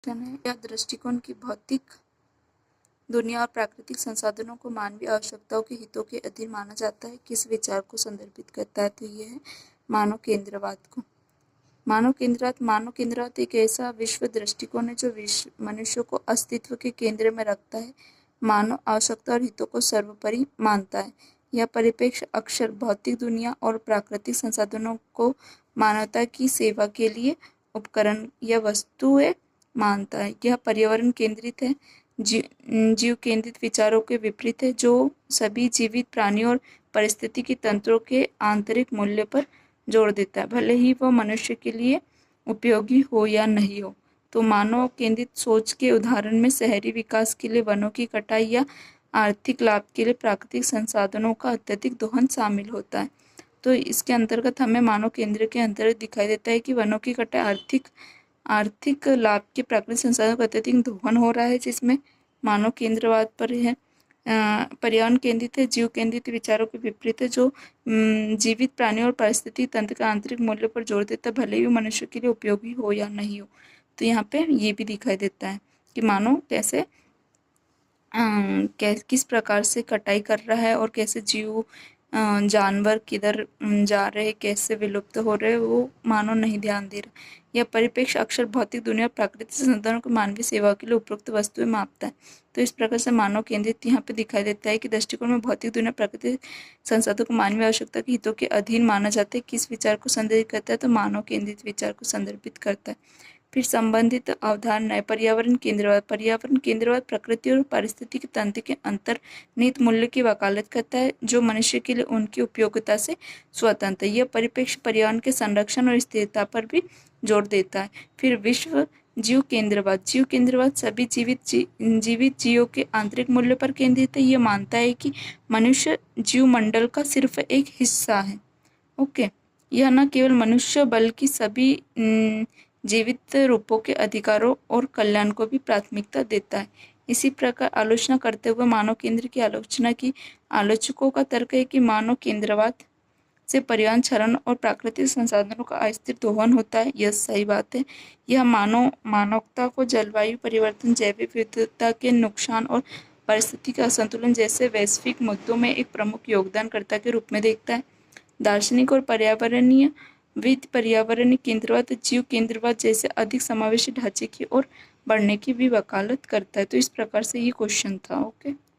है। यह दृष्टिकोण की भौतिक दुनिया और प्राकृतिक संसाधनों को मानवीय आवश्यकताओं के हितों के अधीन माना जाता है। किस विचार को संदर्भित करता है? तो ये है मानव केंद्रवाद को। मानव केंद्रवाद एक ऐसा विश्व दृष्टिकोण है जो मनुष्य को अस्तित्व के केंद्र में रखता है, मानव आवश्यकता और हितों को सर्वोपरि मानता है। यह परिप्रेक्ष्य अक्सर भौतिक दुनिया और प्राकृतिक संसाधनों को मानवता की सेवा के लिए उपकरण या वस्तुएं मानता है। यह पर्यावरण केंद्रित है, जीव केंद्रित विचारों के विपरीत है, जो सभी जीवित प्राणियों और पारिस्थितिकी तंत्रों के आंतरिक मूल्य पर जोर देता है, भले ही वह मनुष्य के लिए उपयोगी हो या नहीं हो। तो मानव केंद्रित सोच के उदाहरण में शहरी विकास के लिए वनों की कटाई या आर्थिक लाभ के लिए प्राकृतिक संसाधनों का अत्यधिक दोहन शामिल होता है। तो इसके अंतर्गत हमें मानव केंद्र के अंतर्गत दिखाई देता है कि वनों की कटाई आर्थिक लाभ के प्राकृतिक संसाधनों का अत्यधिक दोहन हो रहा है, जिसमें मानव केंद्रवाद पर है। पर्यावरण केंद्रित है, जीव केंद्रित विचारों के विपरीत है, जो जीवित प्राणियों और पारिस्थितिक तंत्र का आंतरिक मूल्य पर जोर देता है, भले ही मनुष्य के लिए उपयोगी हो या नहीं हो। तो यहाँ पे ये भी दिखाई देता है कि मानव कैसे किस प्रकार से कटाई कर रहा है और कैसे जीव जानवर किधर जा रहे हैं, कैसे विलुप्त हो रहे हैं, वो मानव नहीं ध्यान दे रहा। यह परिप्रेक्ष्य अक्सर भौतिक दुनिया और प्राकृतिक संसाधनों को मानवीय सेवा के लिए उपयुक्त वस्तुएं मापता है। तो इस प्रकार से मानव केंद्रित यहाँ पे दिखाई देता है कि दृष्टिकोण में भौतिक दुनिया प्राकृतिक संसाधनों को मानवीय आवश्यकता के हितों के अधीन माना जाता है। किस विचार को संदर्भित करता है? तो मानव केंद्रित विचार को संदर्भित करता है। फिर संबंधित अवधारणा है पर्यावरण केंद्रवाद। पर्यावरण केंद्रवाद प्रकृति और पारिस्थितिक तंत्र के अंतर्निहित मूल्य की वकालत करता है, जो मनुष्य के लिए उनकी उपयोगिता से स्वतंत्र है। यह परिप्रेक्ष्य पर्यावरण के संरक्षण और स्थिरता पर भी जोर देता है। फिर विश्व जीव केंद्रवाद सभी जीवित जीवों के आंतरिक मूल्य पर केंद्रित है। यह मानता है कि मनुष्य जीव मंडल का सिर्फ एक हिस्सा है। ओके, यह न केवल मनुष्य बल्कि सभी जीवित रूपों के अधिकारों और कल्याण को भी प्राथमिकता देता है। इसी प्रकार आलोचना करते हुए मानव केंद्र की आलोचना की आलोचकों का तर्क है कि मानव केंद्रवाद से पर्यावरण क्षरण और प्राकृतिक संसाधनों का अस्थिर दोहन होता है। यह सही बात है। यह मानवता को जलवायु परिवर्तन, जैविक विविधता के नुकसान और पारिस्थितिक असंतुलन जैसे वैश्विक मुद्दों में एक प्रमुख योगदानकर्ता के रूप में देखता है। दार्शनिक और पर्यावरणीय केंद्रवाद जीव केंद्रवाद जैसे अधिक समावेशी ढांचे की ओर बढ़ने की भी वकालत करता है। तो इस प्रकार से ये क्वेश्चन था। ओके।